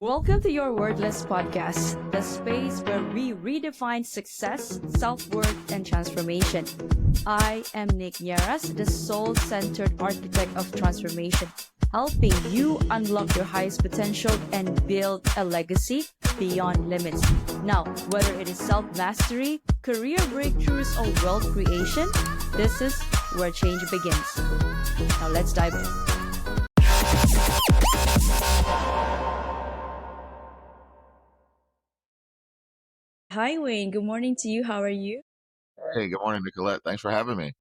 Welcome to your Wordless podcast, the space where we redefine success, self-worth, and transformation. I am Nierras, the soul-centered architect of transformation, helping you unlock your highest potential and build a legacy beyond limits. Now, whether it is self-mastery, career breakthroughs, or wealth creation, this is where change begins. Now let's dive in. Hi, Wayne. Good morning to you. How are you? Hey, good morning, Nicolette. Thanks for having me.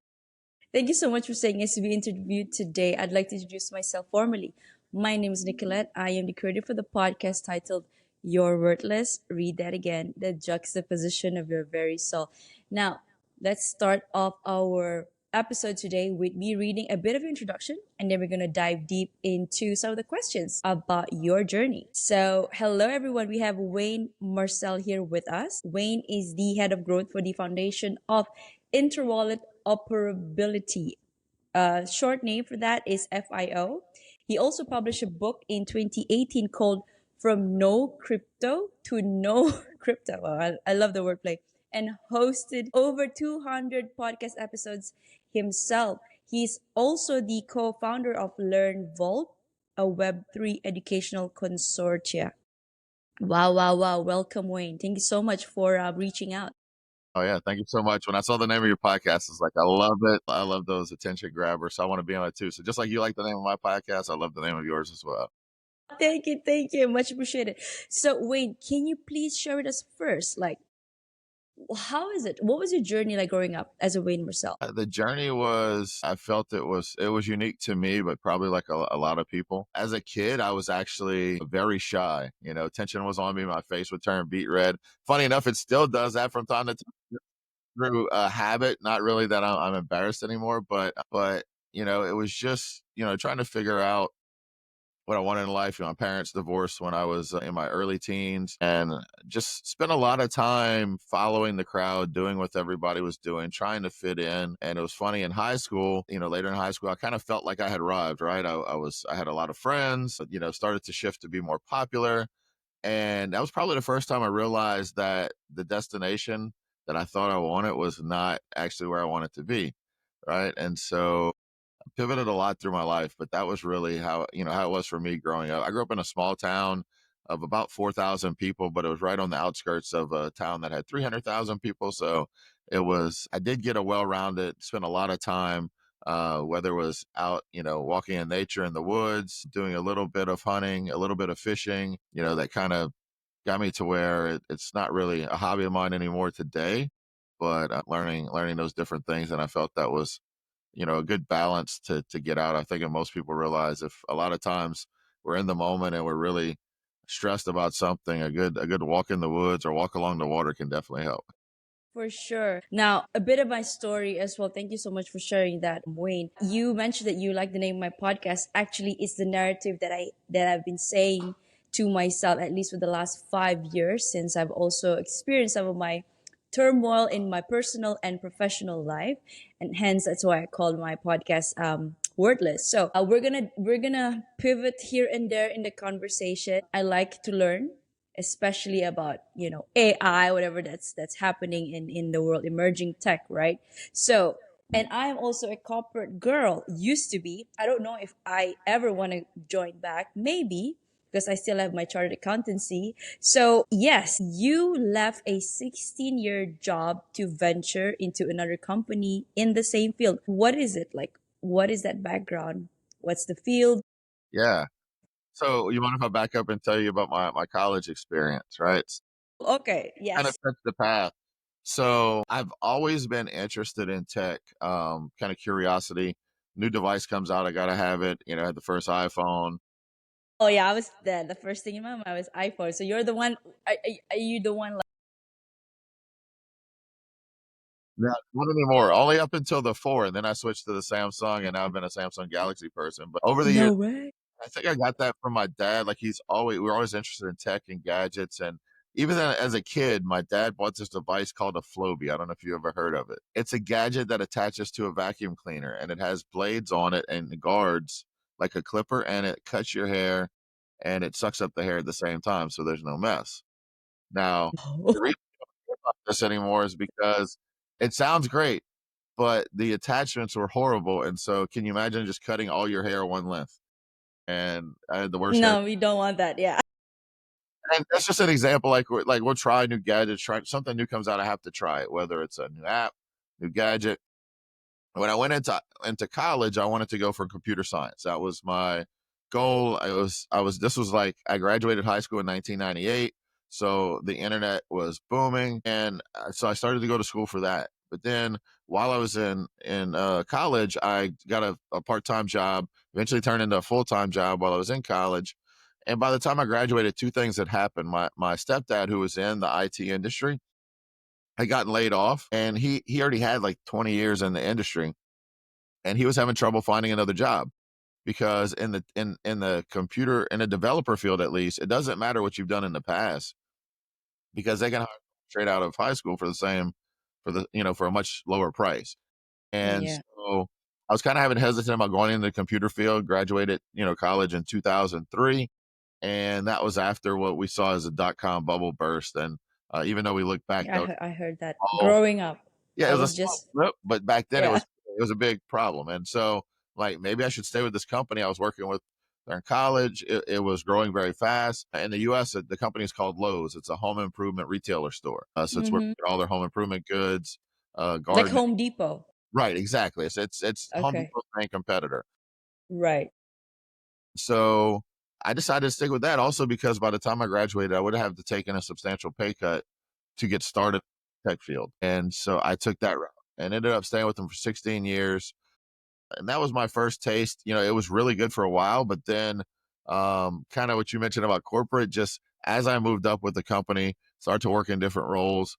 Thank you so much for saying yes to be interviewed today. I'd like to introduce myself formally. My name is Nicolette. I am the creator for the podcast titled You're Worthless. Read that again. The juxtaposition of your very soul. Now, let's start off our episode today with me reading a bit of introduction, and then we're going to dive deep into some of the questions about your journey. So, hello everyone. We have Wayne Marcel here with us. Wayne is the head of growth for the foundation of Interwallet Operability. Short name for that is FIO. He also published a book in 2018 called From No Crypto to No Crypto. Oh, I love the wordplay. And hosted over 200 podcast episodes himself. He's also the co-founder of Learnvault, a Web3 educational consortia. Wow. Welcome, Wayne. Thank you so much for reaching out. Oh, yeah. Thank you so much. When I saw the name of your podcast, it's like, I love it. I love those attention grabbers. So I want to be on it too. So just like you like the name of my podcast, I love the name of yours as well. Thank you. Much appreciated. So, Wayne, can you please share with us first, like, how is it? What was your journey like growing up as a Wayne Marcel? The journey was, I felt it was unique to me, but probably like a lot of people. As a kid, I was actually very shy. You know, tension was on me. My face would turn beet red. Funny enough, it still does that from time to time through a habit. Not really that I'm embarrassed anymore, but it was just, trying to figure out what I wanted in life. My parents divorced when I was in my early teens, and just spent a lot of time following the crowd, doing what everybody was doing, trying to fit in. And it was funny in high school, later in high school, I kind of felt like I had arrived, right? I had a lot of friends, started to shift to be more popular. And that was probably the first time I realized that the destination that I thought I wanted was not actually where I wanted to be. Right. And so pivoted a lot through my life, but that was really how it was for me growing up. I grew up in a small town of about 4,000 people, but it was right on the outskirts of a town that had 300,000 people. So I did get a well-rounded, spent a lot of time, whether it was out, walking in nature in the woods, doing a little bit of hunting, a little bit of fishing, that kind of got me to where it's not really a hobby of mine anymore today, but learning those different things. And I felt that was a good balance to get out. I think most people realize if a lot of times we're in the moment and we're really stressed about something, a good walk in the woods or walk along the water can definitely help. For sure. Now, a bit of my story as well. Thank you so much for sharing that, Wayne. You mentioned that you like the name of my podcast. Actually, it's the narrative that I've been saying to myself at least for the last 5 years, since I've also experienced some of my turmoil in my personal and professional life, and hence that's why I called my podcast Wordless. So we're gonna pivot here and there in the conversation. I like to learn, especially about AI, whatever that's happening in the world, emerging tech, right? So, and I'm also a corporate girl, used to be. I don't know if I ever want to join back, maybe, because I still have my chartered accountancy. So yes, you left a 16-year job to venture into another company in the same field. What is it like? What is that background? What's the field? Yeah. So you mind if I back up and tell you about my college experience, right? Okay, Kind of yes. sets the path. So I've always been interested in tech, kind of curiosity. New device comes out, I gotta have it. I had the first iPhone. Oh yeah, I was there. The first thing in my mind was iPhone. So you're the one. Are you the one? Like, Yeah, not anymore. Only up until the 4, and then I swithed to the Samsung, and now I've been a Samsung Galaxy person. But over the years, no way. I think I got that from my dad. Like we're always interested in tech and gadgets. And even then, as a kid, my dad bought this device called a Floby. I don't know if you ever heard of it. It's a gadget that attaches to a vacuum cleaner, and it has blades on it and guards like a clipper, and it cuts your hair and it sucks up the hair at the same time, so there's no mess. Now, the reason I don't care about this anymore is because it sounds great, but the attachments were horrible, and so can you imagine just cutting all your hair one length? And I had the worst hair. No, we don't want that. Yeah. And that's just an example, like we'll try new gadgets, try something new comes out, I have to try it, whether it's a new app, new gadget. When I went into college, I wanted to go for computer science. That was my goal. I was this was like I graduated high school in 1998, so the internet was booming, and so I started to go to school for that. But then while I was in college, I got a part-time job, eventually turned into a full-time job while I was in college. And by the time I graduated, two things had happened. My stepdad, who was in the IT industry, had gotten laid off, and he already had like 20 years in the industry, and he was having trouble finding another job because in the computer in a developer field, at least, it doesn't matter what you've done in the past because they can hire straight out of high school for the same for a much lower price. And Yeah. so I was kind of having hesitant about going into the computer field. Graduated college in 2003, and that was after what we saw as a dot-com bubble burst. And even though we look back, Yeah, that was I heard that. all, Growing up, yeah, it I was a was small just, blip, but back then yeah. it was a big problem. And so, like, maybe I should stay with this company I was working with during college. It was growing very fast. In the U.S., the company is called Lowe's. It's a home improvement retailer store. So it's where Hmm. they get all their home improvement goods, Like gardening. Home Depot. Right, exactly. It's Home Okay. Depot's main competitor. Right. So I decided to stick with that also because by the time I graduated, I would have to taken a substantial pay cut to get started in the tech field. And so I took that route and ended up staying with them for 16 years. And that was my first taste. It was really good for a while, but then kind of what you mentioned about corporate, just as I moved up with the company, started to work in different roles,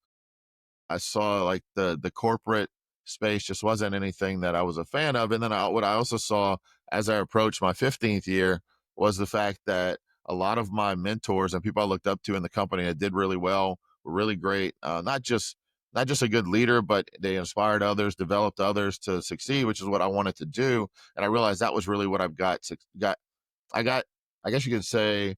I saw like the corporate space just wasn't anything that I was a fan of. And then what I also saw as I approached my 15th year was the fact that a lot of my mentors and people I looked up to in the company that did really well were really great. Not just a good leader, but they inspired others, developed others to succeed, which is what I wanted to do. And I realized that was really what I got, I guess you could say,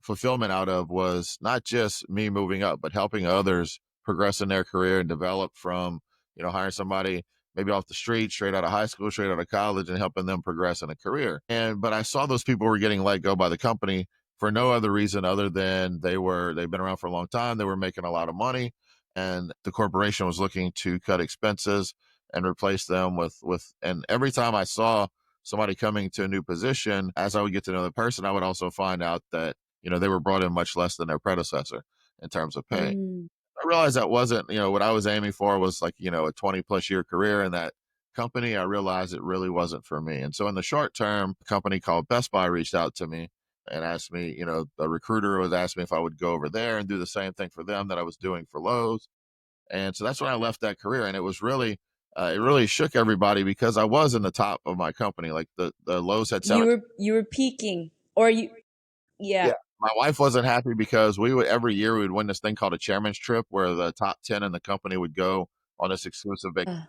fulfillment out of was not just me moving up, but helping others progress in their career and develop from, hiring somebody maybe off the street, straight out of high school, straight out of college, and helping them progress in a career. But I saw those people were getting let go by the company for no other reason other than they've been around for a long time. They were making a lot of money, and the corporation was looking to cut expenses and replace them and every time I saw somebody coming to a new position, as I would get to know the person, I would also find out that, they were brought in much less than their predecessor in terms of pay. Mm. I realized that wasn't, what I was aiming for was like, a 20 plus year career in that company. I realized it really wasn't for me. And so in the short term, a company called Best Buy reached out to me and asked me, a recruiter was asking me if I would go over there and do the same thing for them that I was doing for Lowe's. And so that's when I left that career. And it really shook everybody because I was in the top of my company. Like the Lowe's had You 17. were you were peaking, or you? Yeah. Yeah. My wife wasn't happy because every year we would win this thing called a chairman's trip where the top 10 in the company would go on this exclusive vacation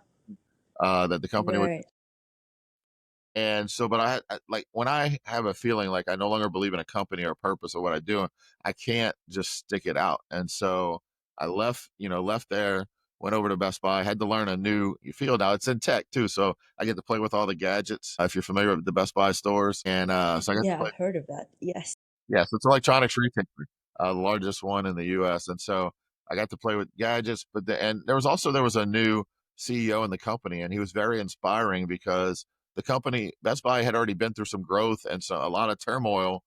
Uh, that the company would. right. And so, but like when I have a feeling like I no longer believe in a company or purpose or what I do, I can't just stick it out. And so I left there, went over to Best Buy, had to learn a new field. Now it's in tech too. So I get to play with all the gadgets. If you're familiar with the Best Buy stores. And so I got to Yeah, play. I've heard of that. Yes. Yes, it's electronics retailer, the largest one in the U.S. And so I got to play with gadgets, and there was a new CEO in the company, and he was very inspiring because the company Best Buy had already been through some growth and so a lot of turmoil,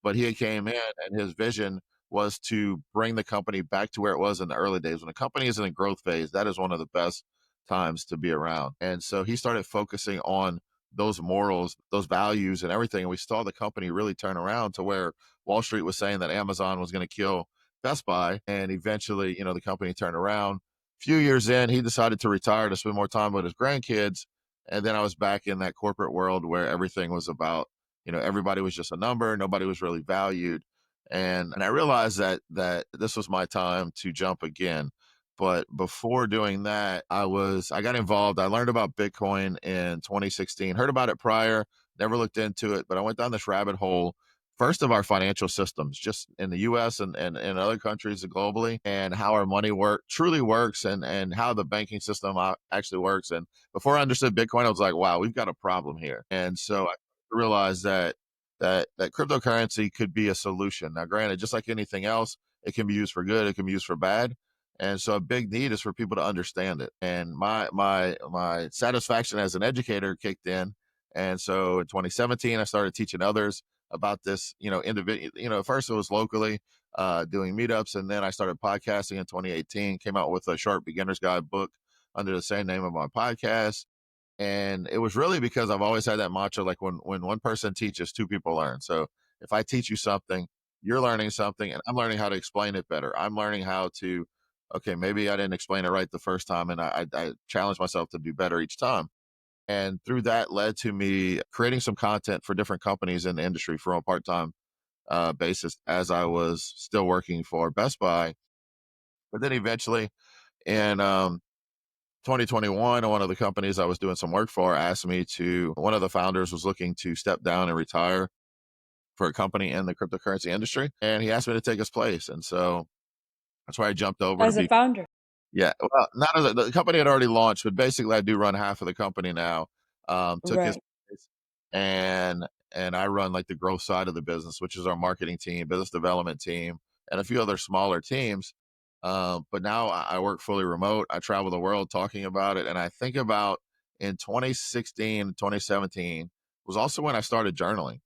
but he came in and his vision was to bring the company back to where it was in the early days. When a company is in a growth phase, that is one of the best times to be around. And so he started focusing on those morals, those values, and everything. And we saw the company really turn around to where Wall Street was saying that Amazon was going to kill Best Buy. And eventually, the company turned around. A few years in, he decided to retire to spend more time with his grandkids. And then I was back in that corporate world where everything was about, everybody was just a number. Nobody was really valued. And I realized that this was my time to jump again. But before doing that, I got involved. I learned about Bitcoin in 2016, heard about it prior, never looked into it, but I went down this rabbit hole first of our financial systems, just in the US and other countries globally, and how our money truly works, and how the banking system actually works. And before I understood Bitcoin, I was like, wow, we've got a problem here. And so I realized that cryptocurrency could be a solution. Now, granted, just like anything else, it can be used for good, it can be used for bad. And so a big need is for people to understand it. And my satisfaction as an educator kicked in. And so in 2017, I started teaching others about this, individual, first it was locally, doing meetups. And then I started podcasting in 2018, came out with a short beginner's guide book under the same name of my podcast. And it was really because I've always had that mantra, like when one person teaches, two people learn. So if I teach you something, you're learning something, and I'm learning how to explain it better. I'm learning how to, okay, maybe I didn't explain it right the first time, and I challenge myself to do better each time. And through that led to me creating some content for different companies in the industry from a part-time basis as I was still working for Best Buy. But then eventually in 2021, one of the companies I was doing some work for asked me to, one of the founders was looking to step down and retire for a company in the cryptocurrency industry. And he asked me to take his place. And so that's why I jumped over to As a be. founder. Yeah, well, not as the company had already launched, but basically I do run half of the company now. Took his Right. place, and I run like the growth side of the business, which is our marketing team, business development team, and a few other smaller teams. But now I work fully remote. I travel the world talking about it, and I think about in 2016, 2017 was also when I started journaling,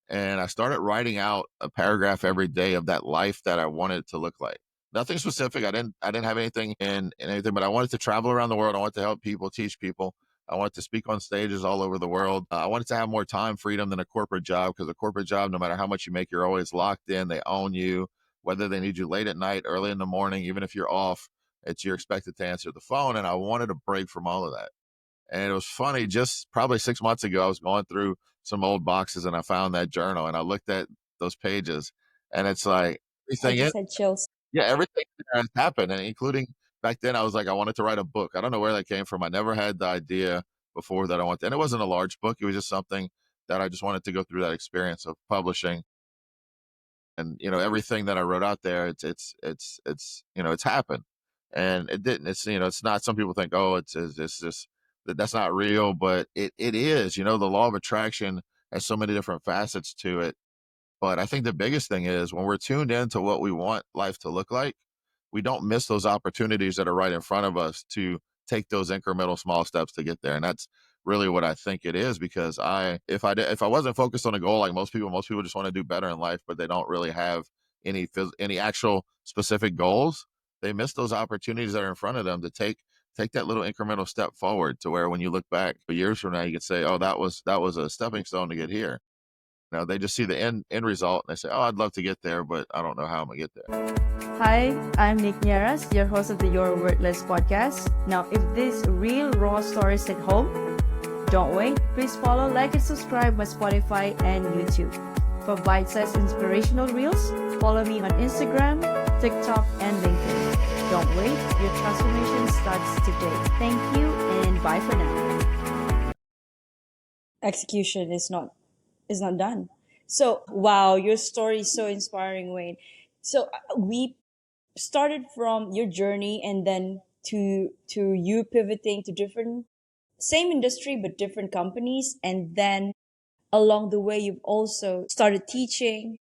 and I started writing out a paragraph every day of that life that I wanted it to look like. Nothing specific. I didn't have anything in anything, but I wanted to travel around the world. I wanted to help people, teach people. I wanted to speak on stages all over the world. I wanted to have more time freedom than a corporate job, because a corporate job, no matter how much you make, you're always locked in. They own you, whether they need you late at night, early in the morning, even if you're off, you're expected to answer the phone. And I wanted a break from all of that. And it was funny, just probably 6 months ago, I was going through some old boxes and I found that journal, and I looked at those pages, and it's like I everything in, just had chills. yeah, everything has happened. And including back then, I was like, I wanted to write a book. I don't know where that came from. I never had the idea before that I wanted, and it wasn't a large book. It was just something that I just wanted to go through that experience of publishing. And everything that I wrote out there, it's it's happened. And it didn't. It's it's not. Some people think, oh, it's just that's not real, but it is. The law of attraction has so many different facets to it. But I think the biggest thing is when we're tuned into what we want life to look like, we don't miss those opportunities that are right in front of us to take those incremental small steps to get there. And that's really what I think it is, because if I wasn't focused on a goal like most people just want to do better in life, but they don't really have any actual specific goals. They miss those opportunities that are in front of them to take that little incremental step forward, to where when you look back years from now, you could say, oh, that was a stepping stone to get here. They just see the end result and they say, "Oh, I'd love to get there, but I don't know how I'm gonna get there." Hi, I'm Nierras, your host of the Your Worthless podcast. Now, if these real raw stories hit home, don't wait. Please follow, like, and subscribe my Spotify and YouTube. For bite-sized inspirational reels, follow me on Instagram, TikTok, and LinkedIn. Don't wait. Your transformation starts today. Thank you, and bye for now. Execution is not done. So wow, your story is so inspiring, Wayne. So we started from your journey, and then to you pivoting to different, same industry but different companies, and then along the way you've also started teaching,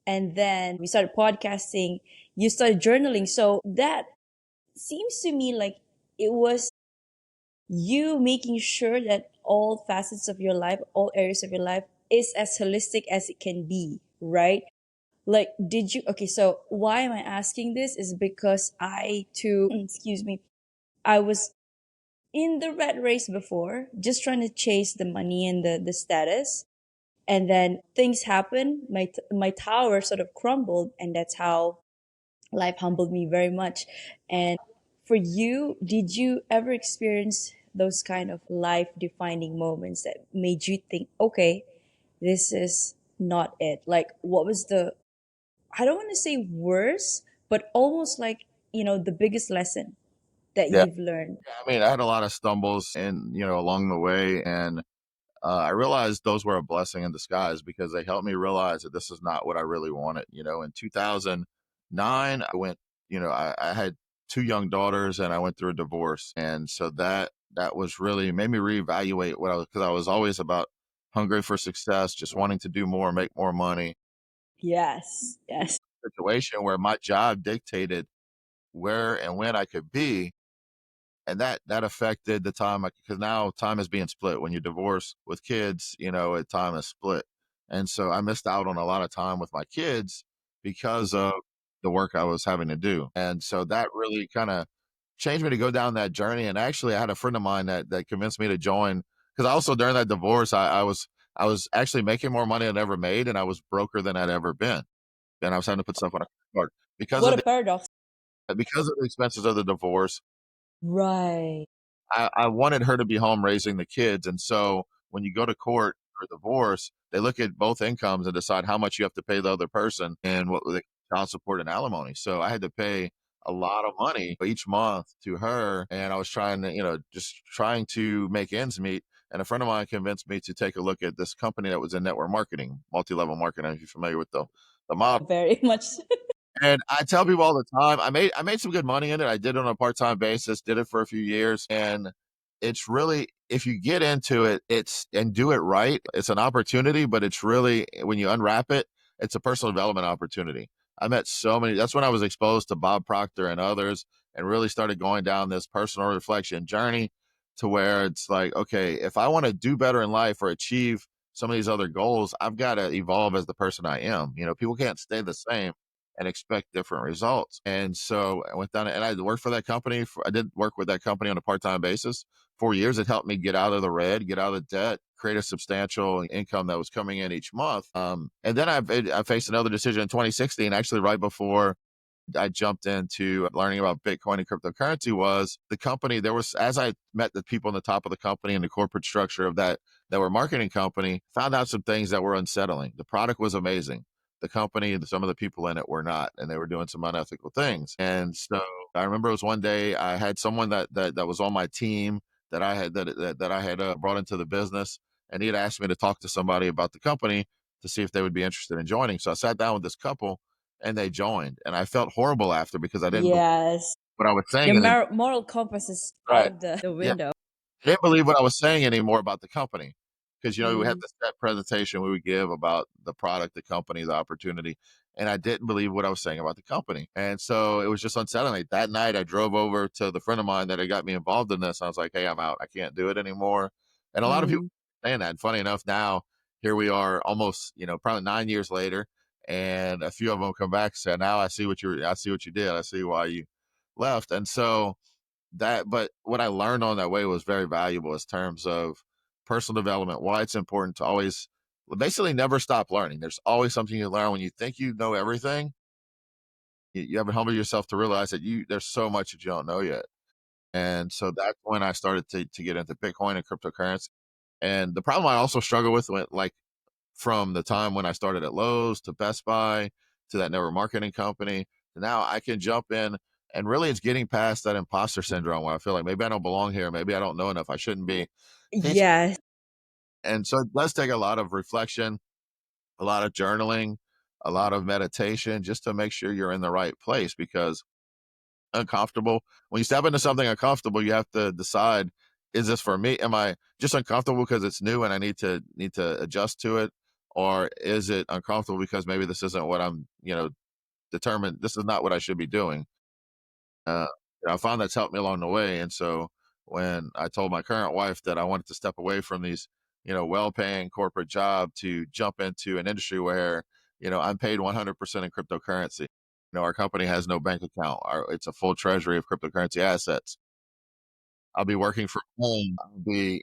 and then we started podcasting, you started journaling. So that seems to me like it was you making sure that all facets of your life, all areas of your life is as holistic as it can be, right? Like, did you, okay, so why am I asking this is because I too, excuse me, I was in the rat race before, just trying to chase the money and the status. And then things happen. My tower sort of crumbled, and that's how life humbled me very much. And for you, did you ever experience those kind of life defining moments that made you think, okay, this is not it? Like, what was the, I don't want to say worse, but almost like, the biggest lesson that Yeah. you've learned? I mean, I had a lot of stumbles and along the way, and I realized those were a blessing in disguise because they helped me realize that this is not what I really wanted. In 2009, I went, I had two young daughters and I went through a divorce. And so that was really made me reevaluate what I was, because I was always about hungry for success, just wanting to do more, make more money. Yes, yes. Situation where my job dictated where and when I could be, and that affected the time, because now time is being split when you divorce with kids. Time is split, and so I missed out on a lot of time with my kids because of the work I was having to do. And so that really kind of changed me to go down that journey. And actually, I had a friend of mine that convinced me to join, because also during that divorce, I was actually making more money than I ever made, and I was broker than I'd ever been, and I was having to put stuff on a card because What of a paradox. the expenses of the divorce. Right. I wanted her to be home raising the kids. And so when you go to court for divorce, they look at both incomes and decide how much you have to pay the other person and what the child support and alimony. So I had to pay a lot of money each month to her. And I was trying to, just trying to make ends meet. And a friend of mine convinced me to take a look at this company that was in network marketing, multi-level marketing, if you're familiar with the model. Very much. And I tell people all the time, I made some good money in it. I did it on a part-time basis, did it for a few years. And it's really, if you get into it, and do it right, it's an opportunity, but it's really, when you unwrap it, it's a personal development opportunity. I met so many, that's when I was exposed to Bob Proctor and others, and really started going down this personal reflection journey, to where it's like, okay, if I want to do better in life or achieve some of these other goals, I've got to evolve as the person I am. People can't stay the same and expect different results. And so I went down, and I worked for that company. I did work with that company on a part-time basis. 4 years. It helped me get out of the red, get out of the debt, create a substantial income that was coming in each month. And then I faced another decision in 2016, actually right before I jumped into learning about Bitcoin and cryptocurrency. Was the company, as I met the people on the top of the company and the corporate structure of that were marketing company, found out some things that were unsettling. The product was amazing. The company, some of the people in it were not, and they were doing some unethical things. And so I remember it was one day I had someone that was on my team that I had brought into the business, and he had asked me to talk to somebody about the company to see if they would be interested in joining. So I sat down with this couple, and they joined, and I felt horrible after, because I didn't believe Yes. what I was saying. Your And then, moral compass is out right, of the yeah, window. I didn't believe what I was saying anymore about the company, because we had Mm. this set presentation we would give about the product, the company, the opportunity, and I didn't believe what I was saying about the company. And so it was just unsettling. Like, that night, I drove over to the friend of mine that had got me involved in this. I was like, "Hey, I'm out. I can't do it anymore." And a lot of people Mm. saying that. And funny enough, now here we are, almost probably 9 years later, and a few of them come back and say, "Now I see what you did. I see why you left." And so but what I learned on that way was very valuable, in terms of personal development, why it's important to always basically never stop learning. There's always something you learn. When you think you know everything, you have to humble yourself to realize that there's so much that you don't know yet. And so that's when I started to get into Bitcoin and cryptocurrency. And the problem I also struggle with went, like, from the time when I started at Lowe's to Best Buy to that network marketing company to now, I can jump in, and really it's getting past that imposter syndrome where I feel like maybe I don't belong here, maybe I don't know enough, I shouldn't be teaching. Yes. And so it does take a lot of reflection, a lot of journaling, a lot of meditation, just to make sure you're in the right place. Because uncomfortable, when you step into something uncomfortable, you have to decide, is this for me? Am I just uncomfortable because it's new and I need to adjust to it? Or is it uncomfortable because maybe this isn't what I'm, determined, this is not what I should be doing? uh, I found that's helped me along the way. And so when I told my current wife that I wanted to step away from these, well-paying corporate job, to jump into an industry where, I'm paid 100% in cryptocurrency. Our company has no bank account. It's a full treasury of cryptocurrency assets. I'll be working from home. I'll be,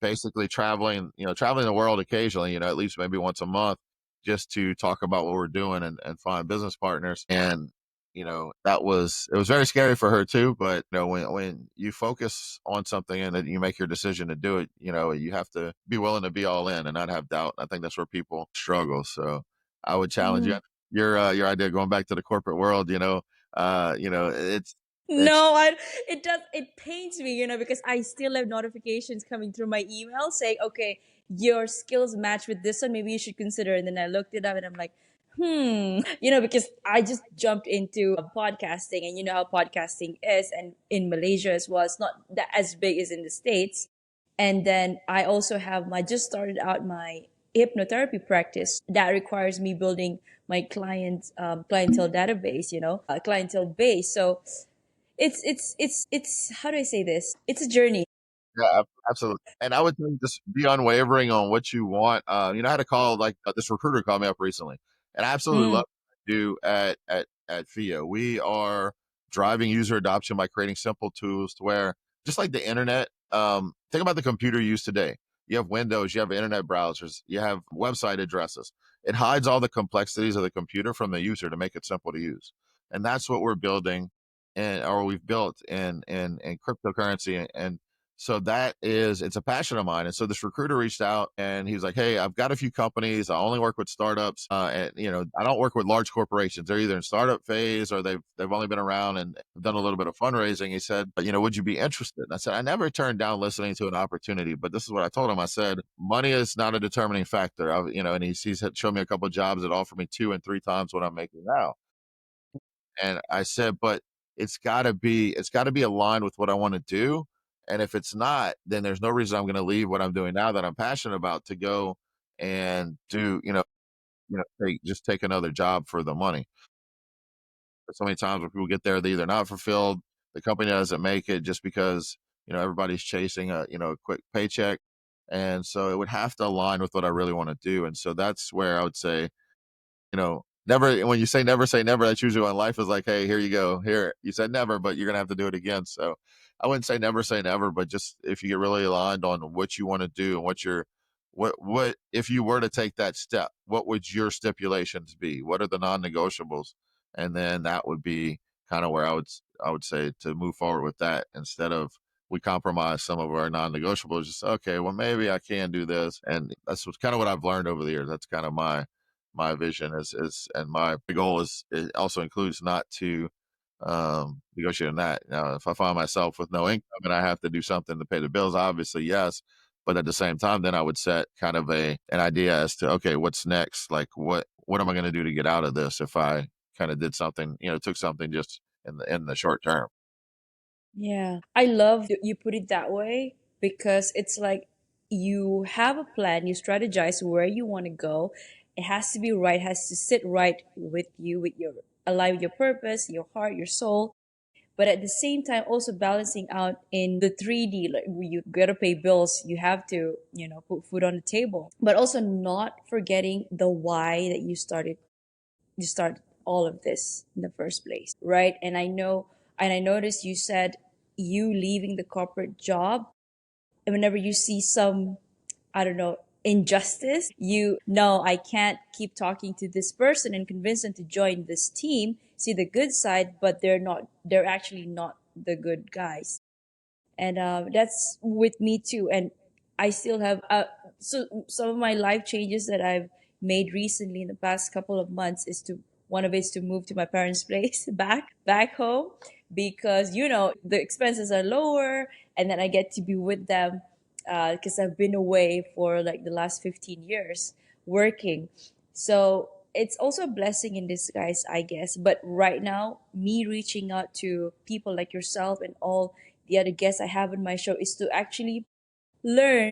basically traveling the world occasionally, at least maybe once a month, just to talk about what we're doing, and find business partners. And, it was very scary for her too. But, when you focus on something and then you make your decision to do it, you have to be willing to be all in and not have doubt. I think that's where people struggle. So I would challenge you. Mm. Your idea, going back to the corporate world, it's It's No, it does, it pains me, because I still have notifications coming through my email saying, okay, your skills match with this one, maybe you should consider. And then I looked it up and I'm like, because I just jumped into podcasting, and you know how podcasting is, and in Malaysia as well, it's not that as big as in the States. And then I also have my just started out my hypnotherapy practice that requires me building my clientele database, clientele base. So it's how do I say this? It's a journey. Yeah, absolutely. And I would think just be unwavering on what you want. I had a call like this recruiter called me up recently, and I absolutely Mm, love what we do at FIO. We are driving user adoption by creating simple tools to where, just like the internet, think about the computer you use today. You have Windows, you have internet browsers, you have website addresses. It hides all the complexities of the computer from the user to make it simple to use, and that's what we're building, and or we've built in cryptocurrency. And so it's a passion of mine. And so this recruiter reached out and he was like, "Hey, I've got a few companies. I only work with startups. And I don't work with large corporations. They're either in startup phase or they've only been around and done a little bit of fundraising." He said, "But would you be interested?" And I said, "I never turned down listening to an opportunity, but this is what I told him. I said, money is not a determining factor. And he's had shown me a couple of jobs that offer me 2 and 3 times what I'm making now. And I said, but it's got to be aligned with what I want to do. And if it's not, then there's no reason I'm going to leave what I'm doing now that I'm passionate about to go and do, take another job for the money." So many times when people get there, they either not fulfilled, the company doesn't make it just because, everybody's chasing a quick paycheck. And so it would have to align with what I really want to do. And so that's where I would say, never, when you say never, that's usually when life is like, "Hey, here you go. Here, you said never, but you're going to have to do it again." So I wouldn't say never, but just if you get really aligned on what you want to do and what, if you were to take that step, what would your stipulations be? What are the non-negotiables? And then that would be kind of where I would say to move forward with that instead of we compromise some of our non-negotiables. Just, okay, well, maybe I can do this. And that's kind of what I've learned over the years. That's kind of my vision is and my goal is it also includes not to negotiate on that. Now, if I find myself with no income and I have to do something to pay the bills, obviously yes. But at the same time, then I would set kind of an idea as to, okay, what's next? Like what am I going to do to get out of this if I kind of did something, took something just in the short term. yeah. I love you put it that way, because it's like you have a plan, you strategize where you want to go. It has to be right, has to sit right with you, with your align with your purpose, your heart, your soul. But at the same time, also balancing out in the 3D, like you gotta pay bills, you have to, put food on the table, but also not forgetting the why that you start all of this in the first place, right? And I noticed you said you leaving the corporate job, and whenever you see some, I don't know, injustice, you know, I can't keep talking to this person and convince them to join this team, see the good side, but they're actually not the good guys. And that's with me too. And I still have so some of my life changes that I've made recently in the past couple of months is to one of it is to move to my parents' place back home, because the expenses are lower, and then I get to be with them, because I've been away for like the last 15 years working. So it's also a blessing in disguise, I guess. But right now, me reaching out to people like yourself and all the other guests I have in my show is to actually learn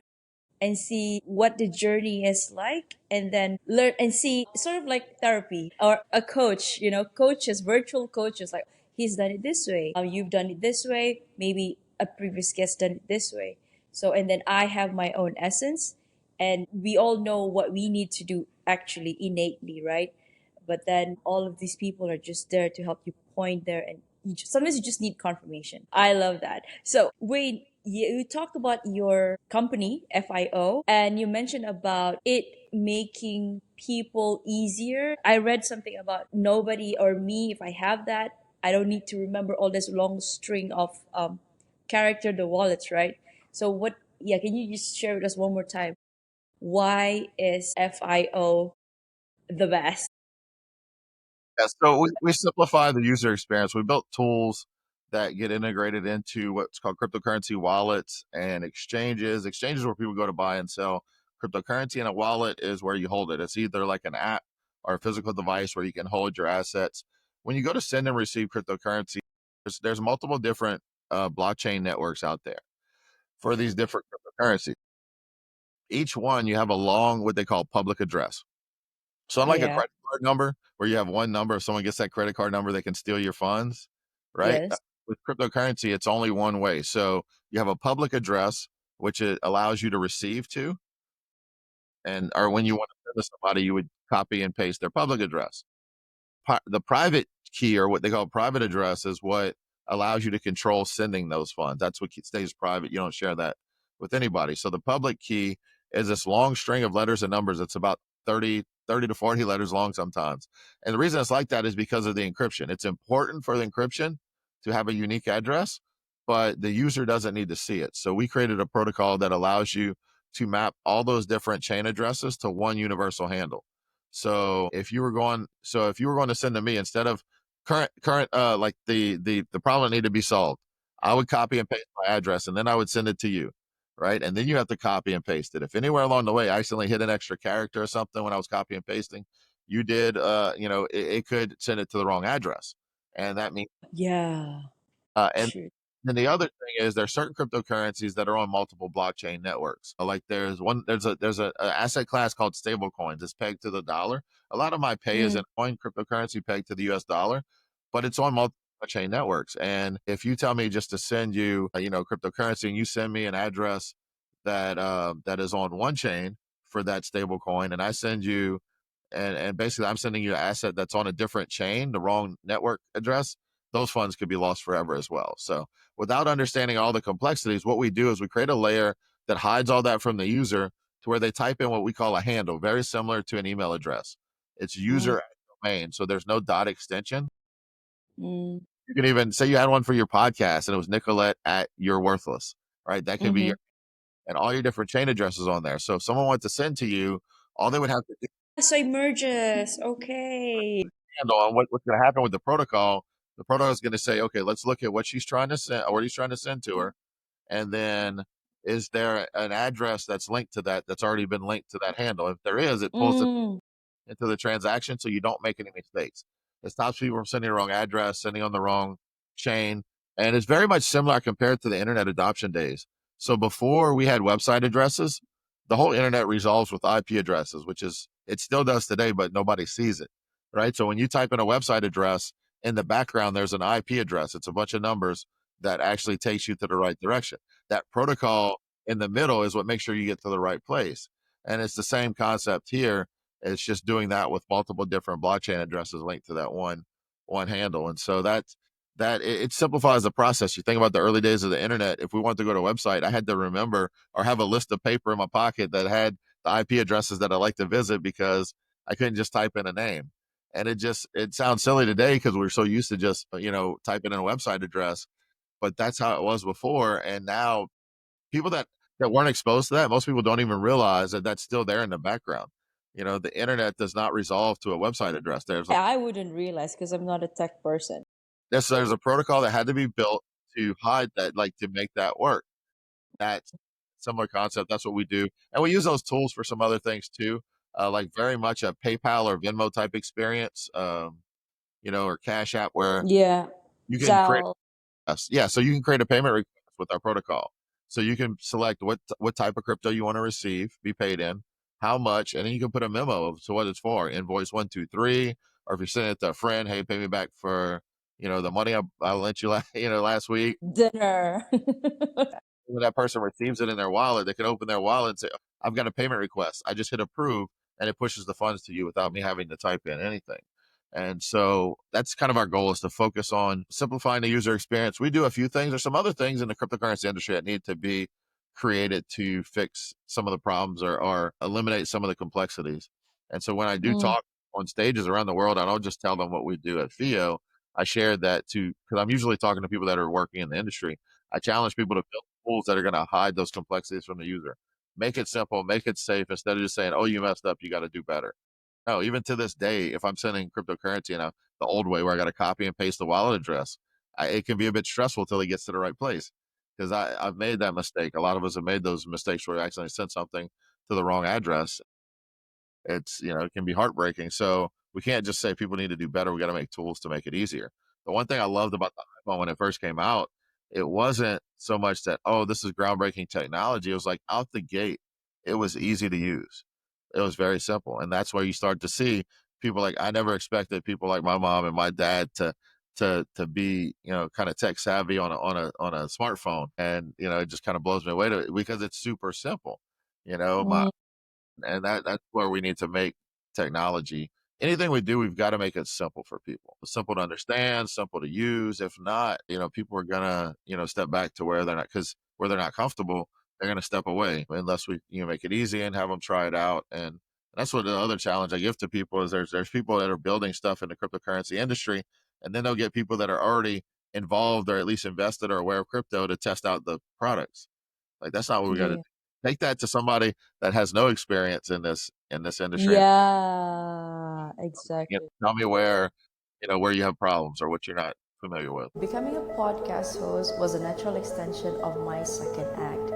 and see what the journey is like, and then learn and see, sort of like therapy or a coach, coaches, virtual coaches, like he's done it this way, you've done it this way, maybe a previous guest done it this way. So, and then I have my own essence, and we all know what we need to do actually innately, right? But then all of these people are just there to help you point there, and sometimes you just need confirmation. I love that. So Wayne, you talked about your company FIO, and you mentioned about it making people easier. I read something about nobody or me, if I have that, I don't need to remember all this long string of character, the wallets, right? So what, yeah, can you just share with us one more time, why is FIO the best? Yeah, so we simplify the user experience. We built tools that get integrated into what's called cryptocurrency wallets and exchanges. Exchanges where people go to buy and sell cryptocurrency, and a wallet is where you hold it. It's either like an app or a physical device where you can hold your assets. When you go to send and receive cryptocurrency, there's multiple different blockchain networks out there for these different cryptocurrencies. Each one, you have a long, what they call public address. So unlike a Yeah. credit card number where you have one number, if someone gets that credit card number, they can steal your funds, right? Yes. With cryptocurrency, it's only one way. So you have a public address, which it allows you to receive to, and or when you want to send to somebody, you would copy and paste their public address. The private key, or what they call private address, is what allows you to control sending those funds. That's what stays private. You don't share that with anybody. So the public key is this long string of letters and numbers. It's about 30 to 40 letters long sometimes. And the reason it's like that is because of the encryption. It's important for the encryption to have a unique address, but the user doesn't need to see it. So we created a protocol that allows you to map all those different chain addresses to one universal handle. So if you were going to send to me, instead of current like the problem that needed to be solved, I would copy and paste my address and then I would send it to you, right? And then you have to copy and paste it. If anywhere along the way I accidentally hit an extra character or something when I was copy and pasting, you did it could send it to the wrong address. And that means Yeah. and True. then the other thing is there's certain cryptocurrencies that are on multiple blockchain networks. Like there's a asset class called stable coins. It's pegged to the dollar. A lot of my pay is Mm. in coin cryptocurrency pegged to the US dollar, but it's on multiple blockchain networks. And if you tell me just to send you, cryptocurrency, and you send me an address that is on one chain for that stable coin, and I send you and basically I'm sending you an asset that's on a different chain, the wrong network address, those funds could be lost forever as well. So without understanding all the complexities, what we do is we create a layer that hides all that from the user to where they type in what we call a handle, very similar to an email address. It's Mm. user at domain, so there's no dot extension. Mm. You can even say you had one for your podcast and it was Nicolette at You're Worthless, right? That could be Mm-hmm. your, and all your different chain addresses on there. So if someone wants to send to you, all they would have to do So it merges. Okay. handle on what's going to happen with the protocol is going to say, okay, let's look at what she's trying to send, or what he's trying to send to her. And then is there an address that's linked to that, that's already been linked to that handle? If there is, it pulls it Mm. into the transaction so you don't make any mistakes. It stops people from sending the wrong address, sending on the wrong chain. And it's very much similar compared to the internet adoption days. So before we had website addresses, the whole internet resolves with IP addresses, which is, it still does today, but nobody sees it, right? So when you type in a website address, in the background, there's an IP address. It's a bunch of numbers that actually takes you to the right direction. That protocol in the middle is what makes sure you get to the right place. And it's the same concept here. It's just doing that with multiple different blockchain addresses linked to that one handle. And so it simplifies the process. You think about the early days of the internet. If we wanted to go to a website, I had to remember or have a list of paper in my pocket that had the IP addresses that I like to visit because I couldn't just type in a name. And it sounds silly today because we're so used to just, typing in a website address, but that's how it was before. And now people that weren't exposed to that, most people don't even realize that that's still there in the background. The internet does not resolve to a website address. I wouldn't realize because I'm not a tech person. There's a protocol that had to be built to hide that, like to make that work. That's similar concept. That's what we do, and we use those tools for some other things too, like very much a PayPal or Venmo type experience, or Cash App, where Yeah. you can create. Zal. Yes. Yeah. So you can create a payment request with our protocol. So you can select what type of crypto you want to receive, be paid in, how much, and then you can put a memo of what it's for, invoice 123, or if you're sending it to a friend, hey, pay me back for the money I lent you last week. Dinner. When that person receives it in their wallet, they can open their wallet and say, I've got a payment request. I just hit approve, and it pushes the funds to you without me having to type in anything. And so that's kind of our goal, is to focus on simplifying the user experience. We do a few things. There's some other things in the cryptocurrency industry that need to be created to fix some of the problems, or eliminate some of the complexities. And so when I do Mm. talk on stages around the world, I don't just tell them what we do at FIO. I share that too, because I'm usually talking to people that are working in the industry. I challenge people to build tools that are going to hide those complexities from the user. Make it simple, make it safe, instead of just saying, oh, you messed up, you got to do better. No, even to this day, if I'm sending cryptocurrency the old way where I got to copy and paste the wallet address, it can be a bit stressful till he gets to the right place. Because I've made that mistake. A lot of us have made those mistakes where we accidentally sent something to the wrong address. It's, it can be heartbreaking. So we can't just say people need to do better. We got to make tools to make it easier. The one thing I loved about the iPhone when it first came out, it wasn't so much that, oh, this is groundbreaking technology. It was like out the gate, it was easy to use. It was very simple. And that's where you start to see people like, I never expected people like my mom and my dad to be, kind of tech savvy on a smartphone. And, it just kind of blows me away because it's super simple. My Mm, and that's where we need to make technology. Anything we do, we've got to make it simple for people, simple to understand, simple to use. If not, people are gonna, step back to where they're not, because where they're not comfortable, they're gonna step away unless we, make it easy and have them try it out. And that's what the other challenge I give to people is there's people that are building stuff in the cryptocurrency industry, and then they'll get people that are already involved or at least invested or aware of crypto to test out the products. Like that's not what we got to yeah. do. Take that to somebody that has no experience in this industry, and Yeah, exactly. tell me where you have problems or what you're not familiar with. Becoming a podcast host was a natural extension of my second act.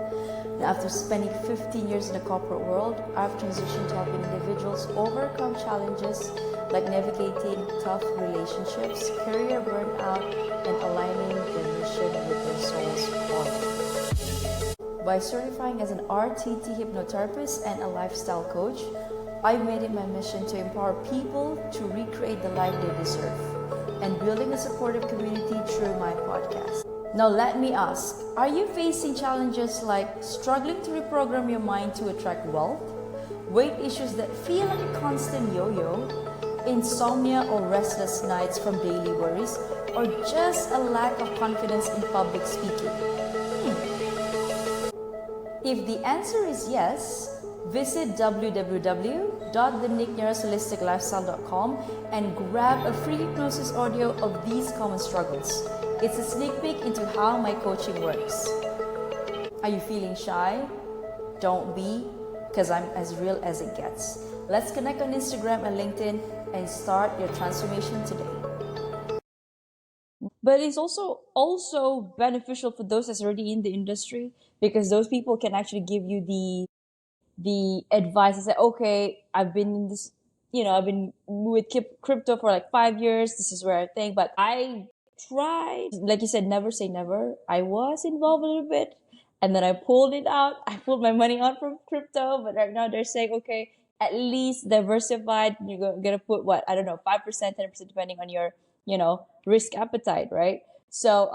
Now, after spending 15 years in the corporate world, I've transitioned to helping individuals overcome challenges like navigating tough relationships, career burnout, and aligning their mission with their soul's calling. By certifying as an RTT hypnotherapist and a lifestyle coach, I've made it my mission to empower people to recreate the life they deserve and building a supportive community through my podcast. Now, let me ask, are you facing challenges like struggling to reprogram your mind to attract wealth, weight issues that feel like a constant yo yo, insomnia or restless nights from daily worries, or just a lack of confidence in public speaking? If the answer is yes, visit www.thenierrasholisticlifestyle.com and grab a free hypnosis audio of these common struggles. It's a sneak peek into how my coaching works. Are you feeling shy? Don't be, because I'm as real as it gets. Let's connect on Instagram and LinkedIn and start your transformation today. But it's also beneficial for those that's already in the industry, because those people can actually give you the advice and say, okay, I've been in this, I've been with crypto for like 5 years. This is where I think, but I tried, like you said, never say never. I was involved a little bit and then I pulled it out. I pulled my money out from crypto, but right now they're saying, okay, at least diversified. You're gonna put what? I don't know, 5%, 10%, depending on your, risk appetite, right? So,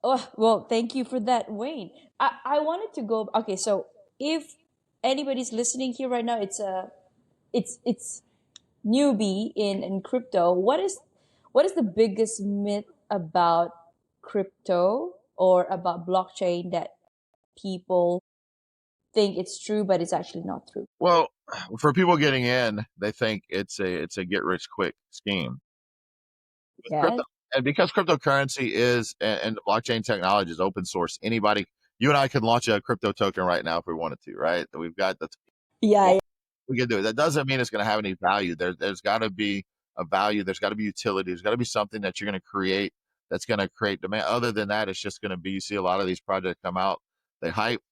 oh, well, thank you for that, Wayne. I wanted to go, okay, so if anybody's listening here right now, it's newbie in crypto. What is the biggest myth about crypto or about blockchain that people think it's true, but it's actually not true? Well, for people getting in, they think it's a get rich quick scheme with Yes. crypto, and because cryptocurrency and the blockchain technology is open source, anybody, you and I could launch a crypto token right now if we wanted to, right? We've got the Yeah, yeah. we can do it. That doesn't mean it's going to have any value. There's got to be a value. There's got to be utility. There's got to be something that you're going to create that's going to create demand. Other than that, it's just going to be, you see a lot of these projects come out, they hype,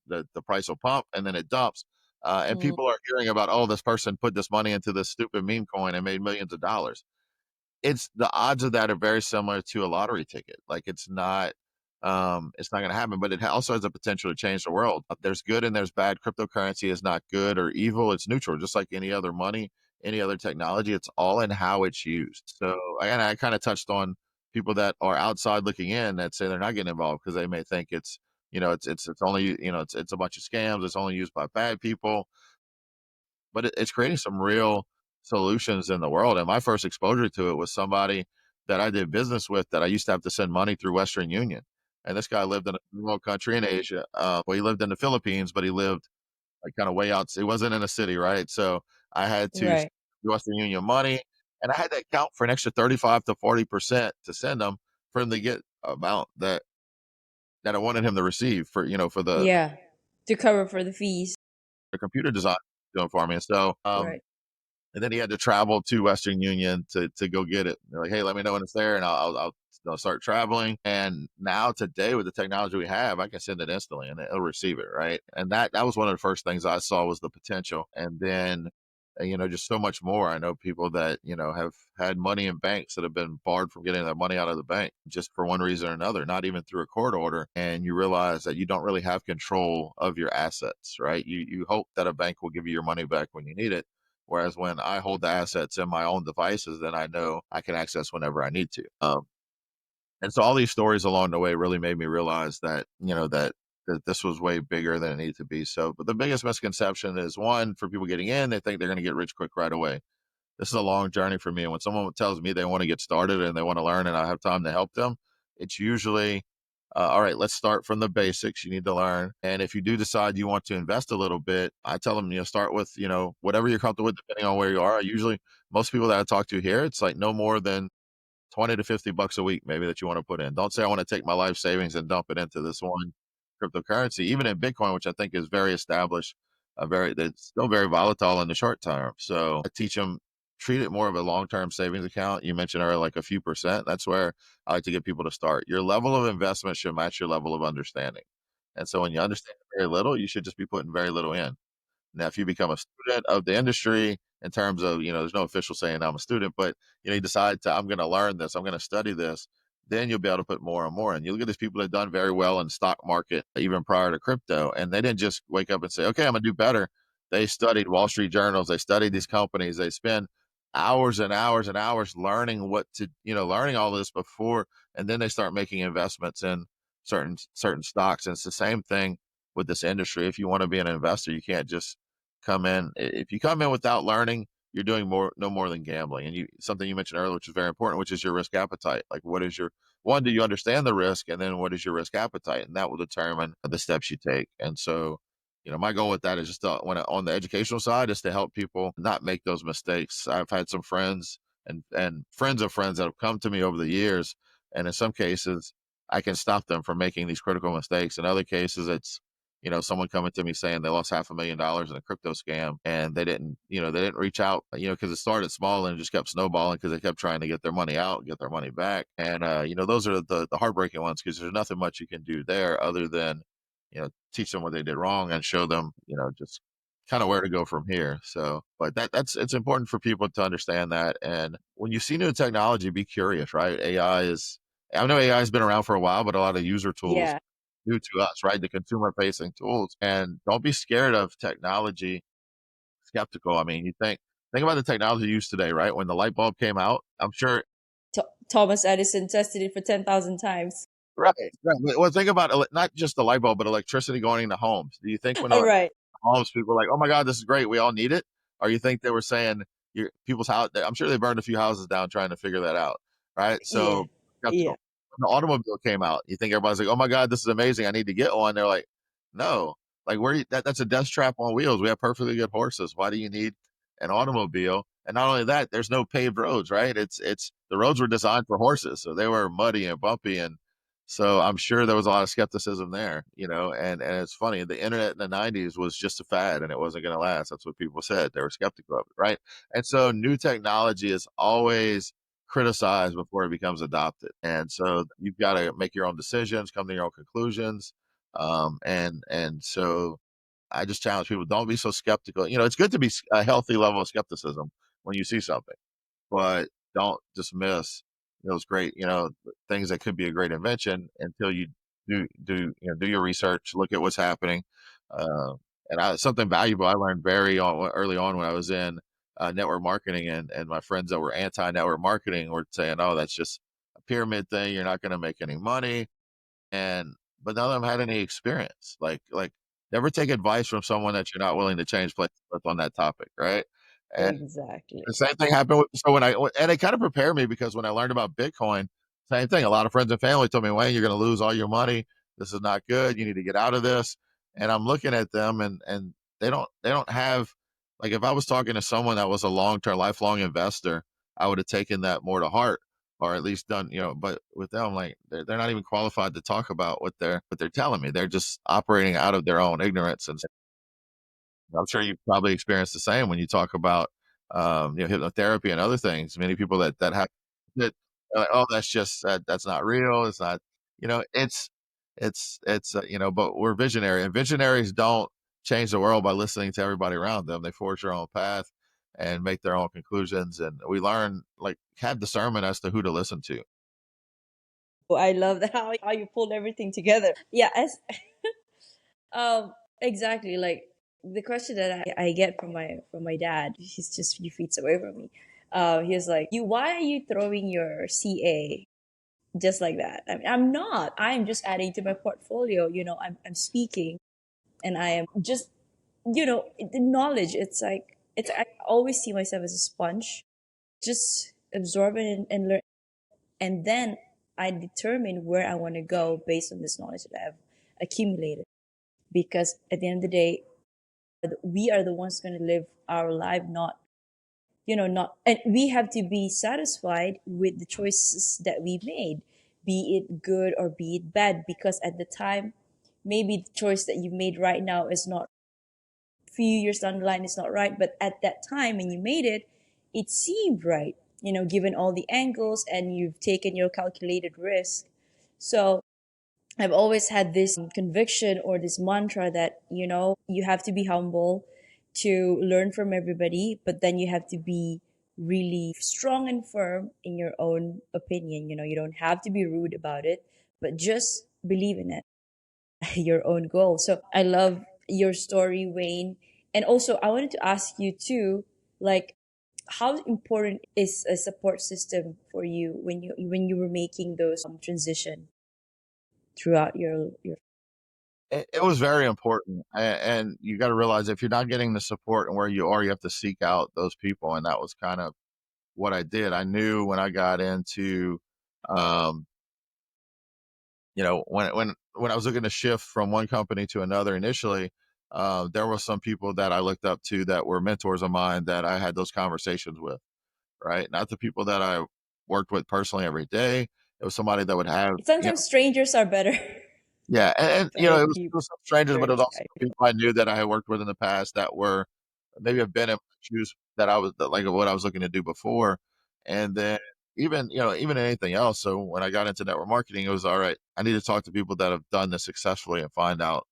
the price will pump, and then it dumps. And Mm, people are hearing about, oh, this person put this money into this stupid meme coin and made millions of dollars. It's the odds of that are very similar to a lottery ticket. Like it's not going to happen, but it also has the potential to change the world. There's good and there's bad. Cryptocurrency is not good or evil. It's neutral, just like any other money, any other technology. It's all in how it's used. So, and I kind of touched on people that are outside looking in that say they're not getting involved because they may think it's only, it's a bunch of scams. It's only used by bad people, but it's creating some real solutions in the world. And my first exposure to it was somebody that I did business with that I used to have to send money through Western Union. And this guy lived in a remote country in Asia. Well, he lived in the Philippines, but he lived like kind of way out. He wasn't in a city, right? So I had to send right. Western Union money, and I had to account for an extra 35 to 40% to send him for him to get amount that I wanted him to receive for Yeah. To cover for the fees. the computer design doing for me. And so Right. And then he had to travel to Western Union to go get it. They're like, hey, let me know when it's there, and I'll start traveling. And now today, with the technology we have, I can send it instantly, and it'll receive it, right? And that was one of the first things I saw was the potential. And then, just so much more. I know people that have had money in banks that have been barred from getting their money out of the bank just for one reason or another, not even through a court order. And you realize that you don't really have control of your assets, right? You hope that a bank will give you your money back when you need it. Whereas when I hold the assets in my own devices, then I know I can access whenever I need to. And so all these stories along the way really made me realize that, that this was way bigger than it needed to be. So, but the biggest misconception is, one, for people getting in, they think they're going to get rich quick right away. This is a long journey for me. And when someone tells me they want to get started and they want to learn and I have time to help them, it's usually, all right, let's start from the basics. You need to learn. And if you do decide you want to invest a little bit, I tell them, start with, whatever you're comfortable with, depending on where you are. Usually, most people that I talk to here, it's like no more than 20 to 50 bucks a week, maybe, that you want to put in. Don't say, I want to take my life savings and dump it into this one cryptocurrency, even in Bitcoin, which I think is very established, that's still very volatile in the short term. So I teach them, treat it more of a long-term savings account. You mentioned earlier, like a few percent. That's where I like to get people to start. Your level of investment should match your level of understanding. And so when you understand very little, you should just be putting very little in. Now, if you become a student of the industry, in terms of, there's no official saying I'm a student, but, you decide to, I'm going to learn this, I'm going to study this, then you'll be able to put more and more. And you look at these people that have done very well in the stock market, even prior to crypto, and they didn't just wake up and say, okay, I'm going to do better. They studied Wall Street journals, they studied these companies, they spend hours and hours and hours learning learning all this before, and then they start making investments in certain stocks. And it's the same thing with this industry. If you want to be an investor, you can't just come in. If you come in without learning, you're doing no more than gambling. And something you mentioned earlier, which is very important, which is your risk appetite. Like, what is your one? Do you understand the risk, and then what is your risk appetite? And that will determine the steps you take. And so, my goal with that is just on the educational side is to help people not make those mistakes. I've had some friends and friends of friends that have come to me over the years, and in some cases, I can stop them from making these critical mistakes. In other cases, it's someone coming to me saying they lost $500,000 in a crypto scam, and they didn't reach out, because it started small and it just kept snowballing because they kept trying to get their money out, get their money back. And, those are the heartbreaking ones, because there's nothing much you can do there other than, teach them what they did wrong and show them, just kind of where to go from here. So, but it's important for people to understand that. And when you see new technology, be curious, right? I know AI has been around for a while, but a lot of user tools Yeah. new to us, right? The consumer facing tools. And don't be scared of technology, skeptical. I mean, think about the technology used today, right? When the light bulb came out, I'm sure. Thomas Edison tested it for 10,000 times. Right. Right. Well, think about not just the light bulb, but electricity going into homes. Do you think when All right. homes, people were like, "Oh my God, this is great. We all need it," or you think they were saying people's house? I'm sure they burned a few houses down trying to figure that out, right? Yeah. So Yeah. skeptical. When the automobile came out, you think everybody's like, "Oh my God, this is amazing. I need to get one." They're like, "No, like that's a death trap on wheels. We have perfectly good horses. Why do you need an automobile?" And not only that, there's no paved roads, right? It's the roads were designed for horses, so they were muddy and bumpy. And so I'm sure there was a lot of skepticism there, and it's funny. The internet in the 90s was just a fad and it wasn't going to last. That's what people said. They were skeptical of it, right? And so new technology is always criticized before it becomes adopted. And so you've got to make your own decisions, come to your own conclusions. And so I just challenge people, don't be so skeptical. It's good to be a healthy level of skepticism when you see something, but don't dismiss those great, things that could be a great invention until you do your research, look at what's happening. Uh, something valuable I learned early on when I was in network marketing, and my friends that were anti-network marketing were saying, "Oh, that's just a pyramid thing. You're not going to make any money." And but none of them had any experience. Like never take advice from someone that you're not willing to change places with on that topic, right? And Exactly. the same thing happened and it kind of prepared me, because when I learned about Bitcoin, same thing. A lot of friends and family told me, "Wayne, you're going to lose all your money. This is not good. You need to get out of this." And I'm looking at them, and they don't have, like, if I was talking to someone that was a long-term, lifelong investor, I would have taken that more to heart, or at least done, but with them, like, they're not even qualified to talk about what they're telling me. They're just operating out of their own ignorance. And I'm sure you probably experienced the same when you talk about hypnotherapy and other things. Many people that have that are like, oh, that's just that's not real. It's not, but we're visionary, and visionaries don't change the world by listening to everybody around them. They forge their own path and make their own conclusions, and we learn, like, have discernment as to who to listen to. Oh, I love that how you pulled everything together. Yeah, as um exactly like the question that I get from my dad. He's just a few feet away from me. He's like, "You, why are you throwing your CA just like that?" I mean, I'm not. I'm just adding to my portfolio. I'm speaking, and I am just the knowledge. It's I always see myself as a sponge, just absorb it and learn, and then I determine where I want to go based on this knowledge that I've accumulated. Because at the end of the day, we are the ones going to live our life, not, and we have to be satisfied with the choices that we made, be it good or be it bad. Because at the time, maybe the choice that you made right now is not, few years down the line, it's not right, but at that time when you made it, it seemed right, given all the angles and you've taken your calculated risk. So I've always had this conviction or this mantra that, you have to be humble to learn from everybody, but then you have to be really strong and firm in your own opinion. You don't have to be rude about it, but just believe in it, your own goal. So I love your story, Wayne. And also, I wanted to ask you too, like, how important is a support system for you when you were making those transition throughout your It was very important, and you got to realize if you're not getting the support and where you are, you have to seek out those people, and that was kind of what I did. I knew when I got into, um, when I was looking to shift from one company to another initially, there were some people that I looked up to that were mentors of mine that I had those conversations with, right? Not the people that I worked with personally every day. It was somebody that would have, sometimes strangers are better. yeah, and Better it people. was some strangers, but it was also Exactly. people I knew that I had worked with in the past that were maybe have been in my shoes that I was that, like, what I was looking to do before, and then even anything else. So when I got into network marketing, it was all right. I need to talk to people that have done this successfully and find out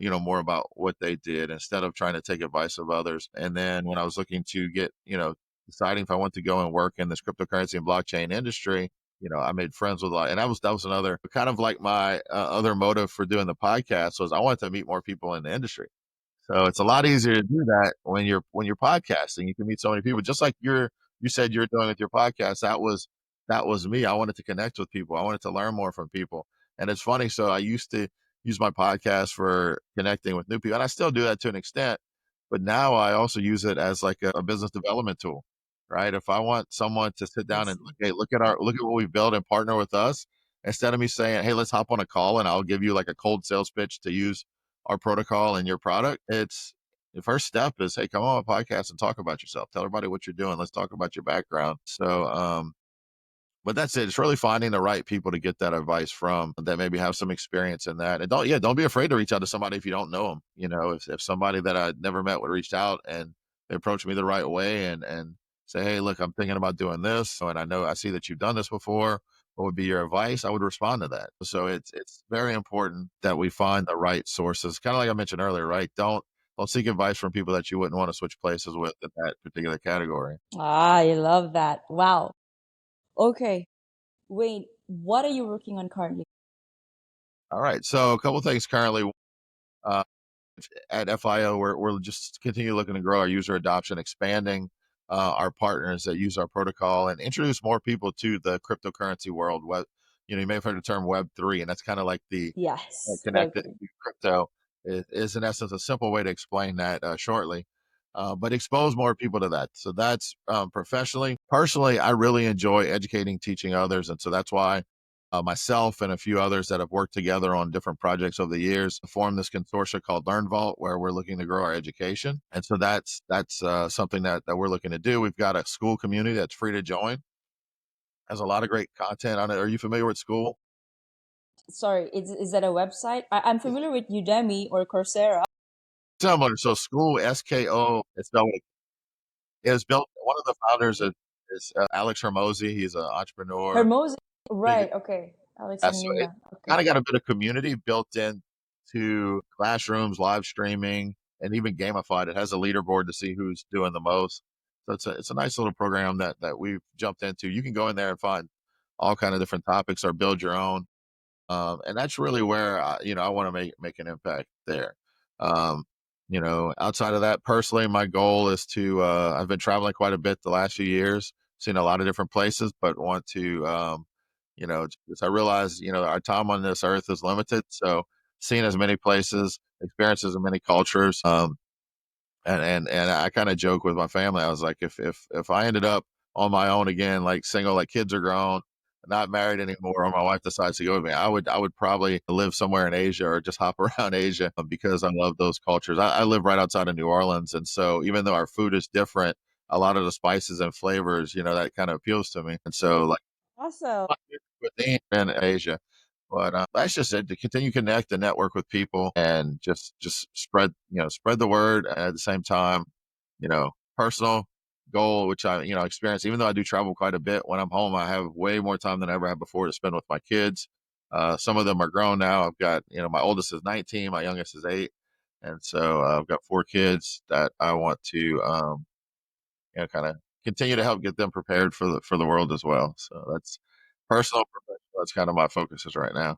more about what they did instead of trying to take advice of others. And then when I was looking to get deciding if I want to go and work in this cryptocurrency and blockchain industry, I made friends with a lot, and that was another kind of like my other motive for doing the podcast was I wanted to meet more people in the industry. So it's a lot easier to do that when you're podcasting. You can meet so many people, just like you said you're doing with your podcast. That was me. I wanted to connect with people. I wanted to learn more from people. And it's funny. So I used to use my podcast for connecting with new people, and I still do that to an extent. But now I also use it as like a business development tool, right? If I want someone to sit I down and see. hey, look at what we've built and partner with us, instead of me saying, hey, let's hop on a call and I'll give you like a cold sales pitch to use our protocol and your product. It's the first step is, hey, come on a podcast and talk about yourself. Tell everybody what you're doing. Let's talk about your background. So, but that's it. It's really finding the right people to get that advice from that maybe have some experience in that. And don't be afraid to reach out to somebody if you don't know them. If somebody that I'd never met would reach out and they approach me the right way and say, hey, look, I'm thinking about doing this. So, and I see that you've done this before. What would be your advice? I would respond to that. So it's very important that we find the right sources. Kind of like I mentioned earlier, right? Don't seek advice from people that you wouldn't want to switch places with in that particular category. I love that. Wow. Okay. Wait, what are you working on currently? All right. So a couple things currently. Uh, at FIO, we're just continue looking to grow our user adoption, expanding our partners that use our protocol, and introduce more people to the cryptocurrency world. You may have heard the term Web3, and that's kind of like the Yes, connected Web3. crypto is in essence a simple way to explain that shortly. But expose more people to that. So that's professionally. Personally, I really enjoy educating, teaching others. And so that's why myself and a few others that have worked together on different projects over the years formed this consortia called Learnvault, where we're looking to grow our education. And so that's something that we're looking to do. We've got a school community that's free to join. Has a lot of great content on it. Are you familiar with school? Sorry, is that a website? I'm familiar with Udemy or Coursera. Similar. So school, SKO, it's spelled It was built. One of the founders is Alex Hermosi. He's an entrepreneur. Hermosa. Big, Right. Okay. Alex yeah, and so it Mila. kind Okay. of got a bit of community built in to classrooms, live streaming, and even gamified. It has a leaderboard to see who's doing the most. So it's a nice little program that we've jumped into. You can go in there and find all kind of different topics or build your own. And that's really where I want to make an impact there. Um, outside of that, personally, my goal is to. I've been traveling quite a bit the last few years, seen a lot of different places, but want to, just I realize, our time on this earth is limited, so seeing as many places, experiences as many cultures, and I kind of joke with my family. I was like, if I ended up on my own again, like single, like kids are grown, not married anymore, or my wife decides to go with me, I would probably live somewhere in Asia or just hop around Asia because I love those cultures. I live right outside of New Orleans, and so even though our food is different, a lot of the spices and flavors, that kind of appeals to me. And so, like Awesome. within in Asia. But that's just it, to continue to connect and network with people and just spread the word. And at the same time, personal goal, which I, experience, even though I do travel quite a bit, when I'm home, I have way more time than I ever had before to spend with my kids. Some of them are grown now. I've got, my oldest is 19, my youngest is 8. And so I've got 4 kids that I want to, kind of continue to help get them prepared for the world as well. So that's personal, professional. That's kind of my focuses right now.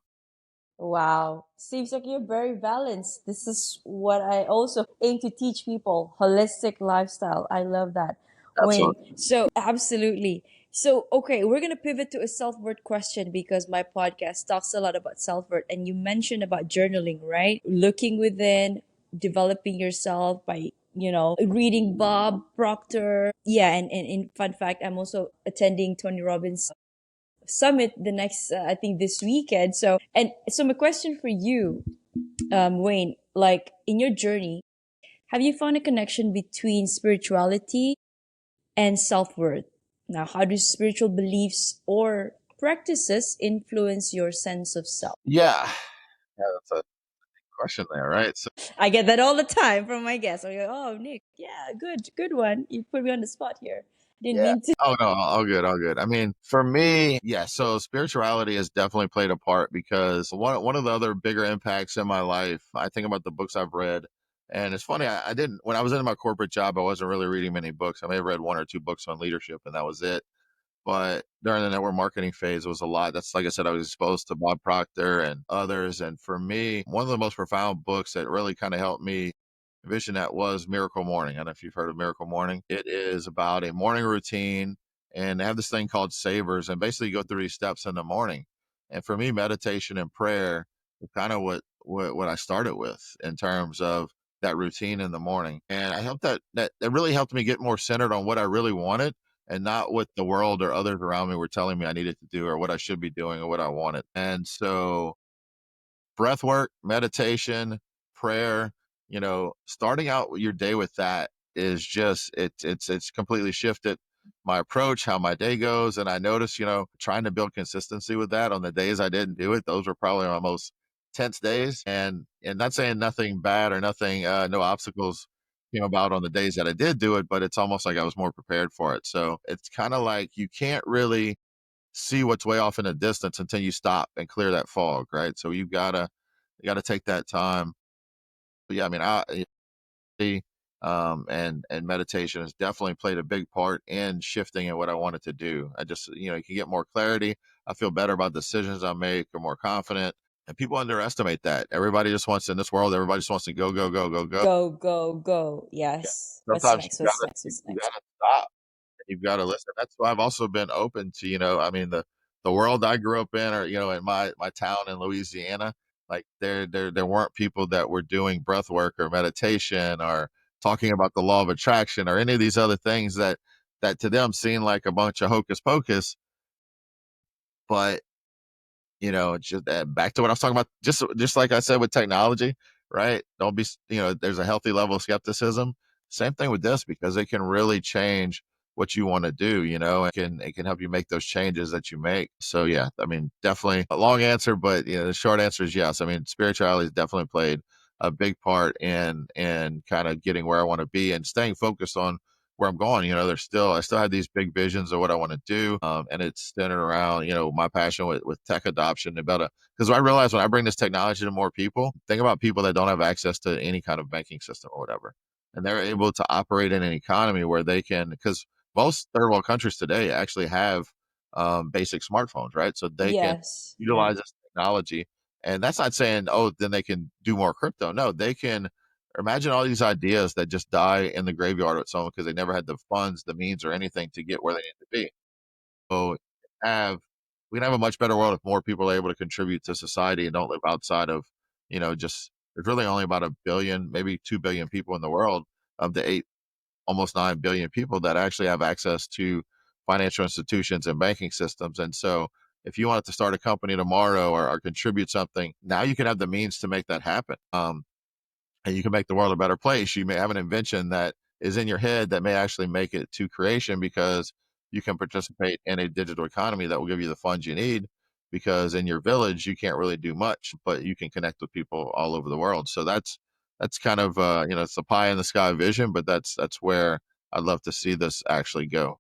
Wow. Seems like you're very balanced. This is what I also aim to teach people holistic lifestyle. I love that. Wayne. Absolutely. So, absolutely. So, okay, we're going to pivot to a self worth question because my podcast talks a lot about self worth. And you mentioned about journaling, right? Looking within, developing yourself by, reading Bob Proctor. Yeah. And in fun fact, I'm also attending Tony Robbins summit the next I think this weekend. So my question for you, Wayne, like in your journey, have you found a connection between spirituality and self-worth? Now, how do spiritual beliefs or practices influence your sense of self? Yeah. Yeah, that's a question there, right? So I get that all the time from my guests. I go, oh, Nick, yeah, good one. You put me on the spot here. Didn't yeah. mean to. Oh no, all good, all good. I mean, for me, yeah, so spirituality has definitely played a part because one of the other bigger impacts in my life, I think about the books I've read. And it's funny, I didn't when I was in my corporate job, I wasn't really reading many books. I may have read 1 or 2 books on leadership and that was it. But during the network marketing phase, it was a lot. That's like I said, I was exposed to Bob Proctor and others. And for me, one of the most profound books that really kind of helped me envision that was Miracle Morning. I don't know if you've heard of Miracle Morning. It is about a morning routine, and they have this thing called savers, and basically you go through these steps in the morning. And for me, meditation and prayer is kind of what I started with in terms of that routine in the morning. And I hope that really helped me get more centered on what I really wanted and not what the world or others around me were telling me I needed to do or what I should be doing or what I wanted. And so breath work, meditation, prayer, starting out your day with that is just it's completely shifted my approach, how my day goes. And I noticed, trying to build consistency with that on the days I didn't do it, those were probably my most tense days. And not saying nothing bad or nothing, no obstacles came about on the days that I did do it, but it's almost like I was more prepared for it. So it's kind of like you can't really see what's way off in the distance until you stop and clear that fog, right? So you gotta take that time. But yeah, I mean, and meditation has definitely played a big part in shifting in what I wanted to do. I just, you can get more clarity. I feel better about decisions I make. I'm more confident. And people underestimate that. Everybody just wants in this world. Everybody just wants to go, go, go, go, go. Go, go, go. Yeah. Yes. What's Sometimes next? What's next? What's you next? gotta stop. You've got to listen. That's why I've also been open to, I mean, the world I grew up in, or in my town in Louisiana, like there weren't people that were doing breath work or meditation or talking about the law of attraction or any of these other things that to them seemed like a bunch of hocus pocus. But just back to what I was talking about, just like I said with technology, right? Don't be, there's a healthy level of skepticism. Same thing with this because it can really change what you want to do. It can help you make those changes that you make. So yeah, I mean, definitely a long answer, but the short answer is yes. I mean, spirituality has definitely played a big part in kind of getting where I want to be and staying focused on where I'm going. I still have these big visions of what I want to do. And it's centered around, my passion with tech adoption about because I realize when I bring this technology to more people, think about people that don't have access to any kind of banking system or whatever. And they're able to operate in an economy where they can, because most third world countries today actually have basic smartphones, right? So they can Yes. utilize this technology. And that's not saying, oh, then they can do more crypto. No, they can imagine all these ideas that just die in the graveyard with someone because they never had the funds, the means, or anything to get where they need to be. So have we can have a much better world if more people are able to contribute to society and don't live outside of, just there's really only about 1 billion, maybe 2 billion people in the world of the eight, almost 9 billion people that actually have access to financial institutions and banking systems. And so if you wanted to start a company tomorrow or contribute something, now you can have the means to make that happen. And you can make the world a better place. You may have an invention that is in your head that may actually make it to creation because you can participate in a digital economy that will give you the funds you need. Because in your village, you can't really do much, but you can connect with people all over the world. So that's kind of it's a pie in the sky vision, but that's where I'd love to see this actually go.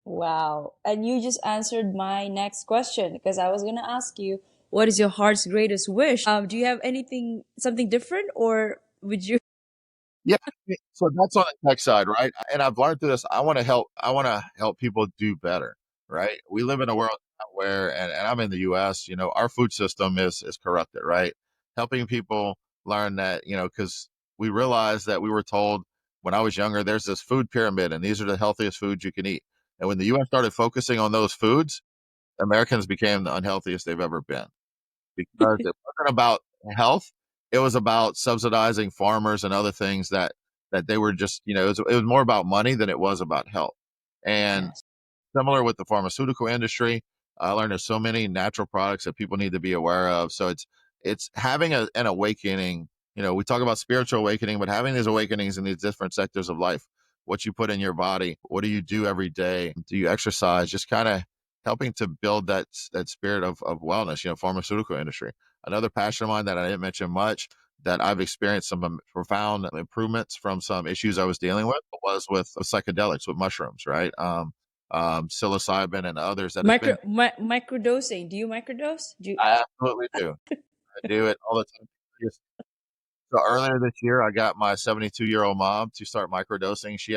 Wow. And you just answered my next question because I was going to ask you, what is your heart's greatest wish? Do you have something different, or would you? Yeah, so that's on the tech side, right? And I've learned through this, I wanna help people do better, right? We live in a world now where and I'm in the US, our food system is corrupted, right? Helping people learn that, because we realized that we were told when I was younger, there's this food pyramid and these are the healthiest foods you can eat. And when the US started focusing on those foods, Americans became the unhealthiest they've ever been because it wasn't about health. It was about subsidizing farmers and other things that they were just, it was more about money than it was about health. And Yes. similar with the pharmaceutical industry, I learned there's so many natural products that people need to be aware of. So it's having an awakening. We talk about spiritual awakening, but having these awakenings in these different sectors of life. What you put in your body, what do you do every day? Do you exercise? Just kind of helping to build that spirit of wellness. Pharmaceutical industry. Another passion of mine that I didn't mention much that I've experienced some profound improvements from some issues I was dealing with was with psychedelics, with mushrooms, right? Psilocybin and others that has been. Microdosing. Do you microdose? Do you? I absolutely do. I do it all the time. So earlier this year, I got my 72-year-old mom to start microdosing. She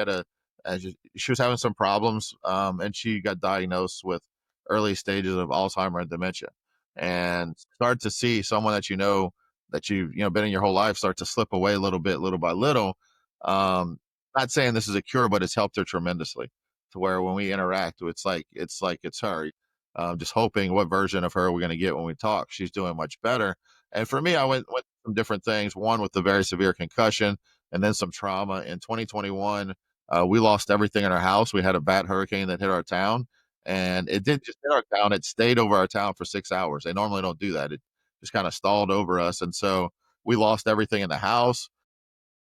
was having some problems, and she got diagnosed with early stages of Alzheimer and dementia, and start to see someone that you've been in your whole life start to slip away a little bit, little by little. Um, Not saying this is a cure, but it's helped her tremendously. To where when we interact, it's like it's her. Just hoping what version of her we're going to get when we talk. She's doing much better. And for me, I went some different things. One with the very severe concussion, and then some trauma. In 2021, we lost everything in our house. We had a bad hurricane that hit our town, and it didn't just hit our town; it stayed over our town for 6 hours. They normally don't do that. It just kind of stalled over us, and so we lost everything in the house.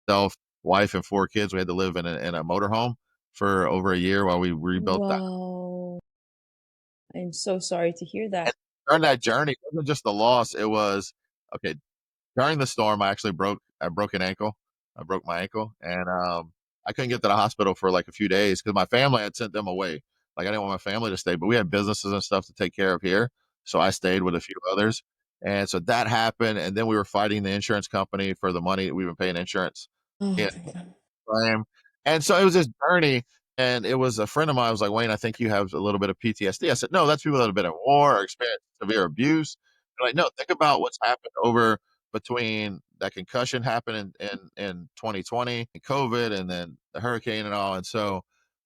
Self, wife, and 4 kids. We had to live in a motorhome for over a year while we rebuilt that. Wow. I'm so sorry to hear And that. during that journey, it wasn't just the loss; it was okay. During the storm, I broke an ankle. I broke my ankle, and I couldn't get to the hospital for like a few days because my family had sent them away. Like I didn't want my family to stay, but we had businesses and stuff to take care of here, so I stayed with a few others. And so that happened, and then we were fighting the insurance company for the money that we've been paying insurance. Oh Yeah, my God. time. And so it was this journey. And it was a friend of mine was like, Wayne, I think you have a little bit of PTSD. I said, no, that's people that have been in war or experienced severe abuse. They're like, no, think about what's happened over between that concussion happened in 2020 and COVID and then the hurricane and all. And so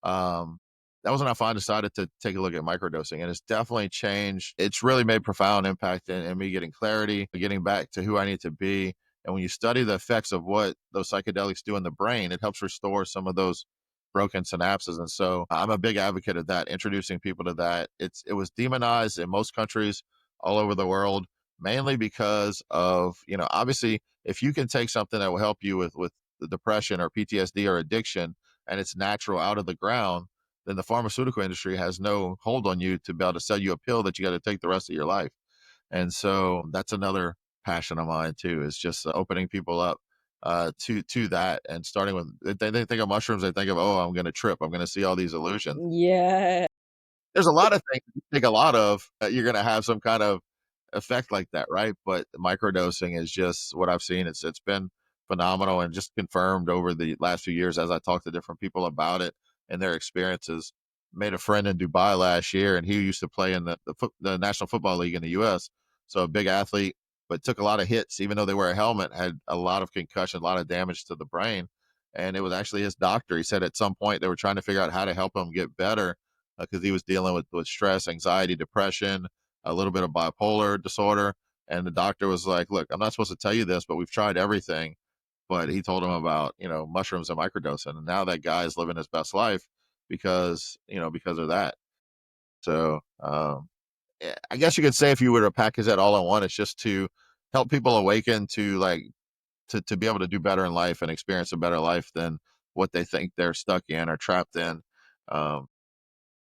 that was when I finally decided to take a look at microdosing. And it's definitely changed. It's really made profound impact in me getting clarity, getting back to who I need to be. And when you study the effects of what those psychedelics do in the brain, it helps restore some of those broken synapses. And so I'm a big advocate of that, introducing people to that. It was demonized in most countries all over the world, mainly because of, obviously if you can take something that will help you with the depression or PTSD or addiction and it's natural out of the ground, then the pharmaceutical industry has no hold on you to be able to sell you a pill that you got to take the rest of your life. And so that's another passion of mine too, is just opening people up to that. And starting with, they think of mushrooms, they think of, oh, I'm going to trip, I'm going to see all these illusions. Yeah. There's a lot of things you take a lot of, you're going to have some kind of effect like that, right? But microdosing is just what I've seen. It's been phenomenal and just confirmed over the last few years as I talked to different people about it and their experiences. Made a friend in Dubai last year, and he used to play in the National Football League in the U.S. So a big athlete, but took a lot of hits, even though they wear a helmet, had a lot of concussion, a lot of damage to the brain. And it was actually his doctor. He said at some point they were trying to figure out how to help him get better because he was dealing with stress, anxiety, depression, a little bit of bipolar disorder. And the doctor was like, look, I'm not supposed to tell you this, but we've tried everything. But he told him about, mushrooms and microdosing. And now that guy is living his best life because of that. So I guess you could say if you were to package that all in one, it's just to help people awaken to to be able to do better in life and experience a better life than what they think they're stuck in or trapped in. Um,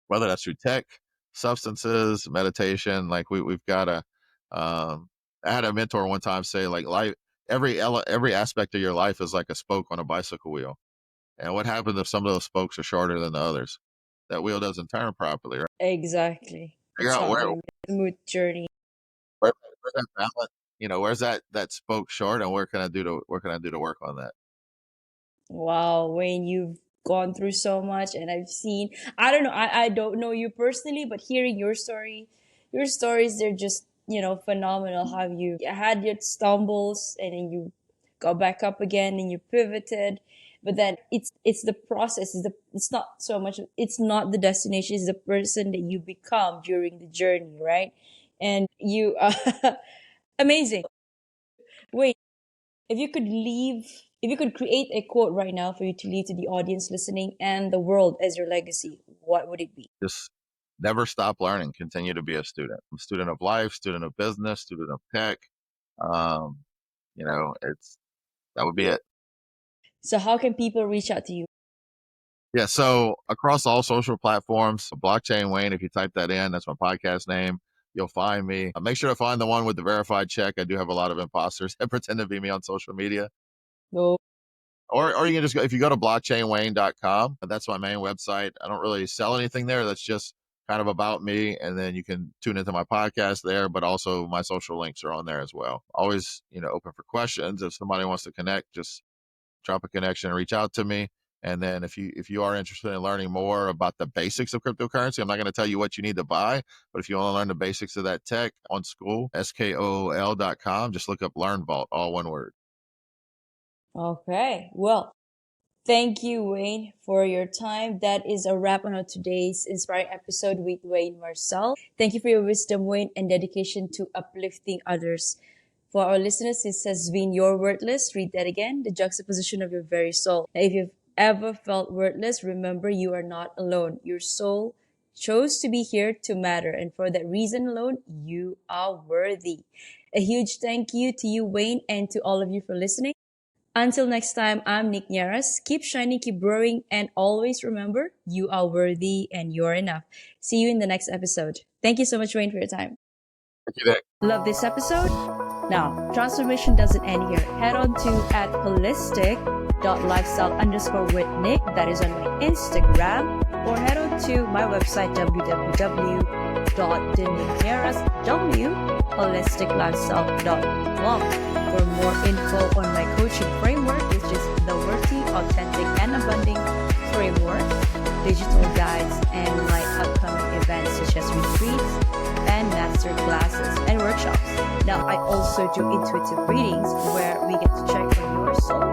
whether that's through tech, substances, meditation. Like we've got to. I had a mentor one time say like life, every aspect of your life is like a spoke on a bicycle wheel. And what happens if some of those spokes are shorter than the others? That wheel doesn't turn properly, right? Exactly. Figure It's out not going to be a smooth journey. where's that balance. Where's that spoke short, and what can I do to work on that? Wow, Wayne, you've gone through so much, and I've seen, I don't know, I don't know you personally, but hearing your stories, they're just, phenomenal. How you had your stumbles and then you got back up again and you pivoted. But then it's the process. It's not so much. It's not the destination. It's the person that you become during the journey, right? And you, amazing. Wait, if you could create a quote right now for you to leave to the audience listening and the world as your legacy, what would it be? Just never stop learning. Continue to be a student. I'm a student of life, student of business, student of tech. Um, it's that would be it. So how can people reach out to you? Yeah. So across all social platforms, Blockchain Wayne, if you type that in, that's my podcast name. You'll find me. Make sure to find the one with the verified check. I do have a lot of imposters that pretend to be me on social media. No. Or you can just go, if you go to blockchainwayne.com, that's my main website. I don't really sell anything there. That's just kind of about me. And then you can tune into my podcast there, but also my social links are on there as well. Always, open for questions. If somebody wants to connect, just drop a connection and reach out to me. And then if you are interested in learning more about the basics of cryptocurrency, I'm not going to tell you what you need to buy, but if you want to learn the basics of that tech on school, skool.com, just look up Learnvault, all one word. Okay. Well, thank you, Wayne, for your time. That is a wrap on today's inspiring episode with Wayne Marcel. Thank you for your wisdom, Wayne, and dedication to uplifting others. For our listeners, this has been Your Worthless. Read that again, the juxtaposition of your very soul. Now, if you've ever felt worthless, remember you are not alone. Your soul chose to be here to matter, and for that reason alone, you are worthy. A huge thank you to you, Wayne, and to all of you for listening. Until next time, I'm Nierras. Keep shining, keep growing, and always remember, you are worthy and you're enough. See you in the next episode. Thank you so much, Wayne, for your time. Thank you, Nick. Love this episode? Now, transformation doesn't end here. Head on to @holistic.lifestyle_with Nick. That is on my Instagram. Or head on to my website, www.denieraswholisticlifestyle.com for more info on my coaching framework, which is the Worthy, Authentic, and Abundant Framework, digital guides, and my upcoming events such as retreats and master classes and workshops. Now, I also do intuitive readings where we get to check on your soul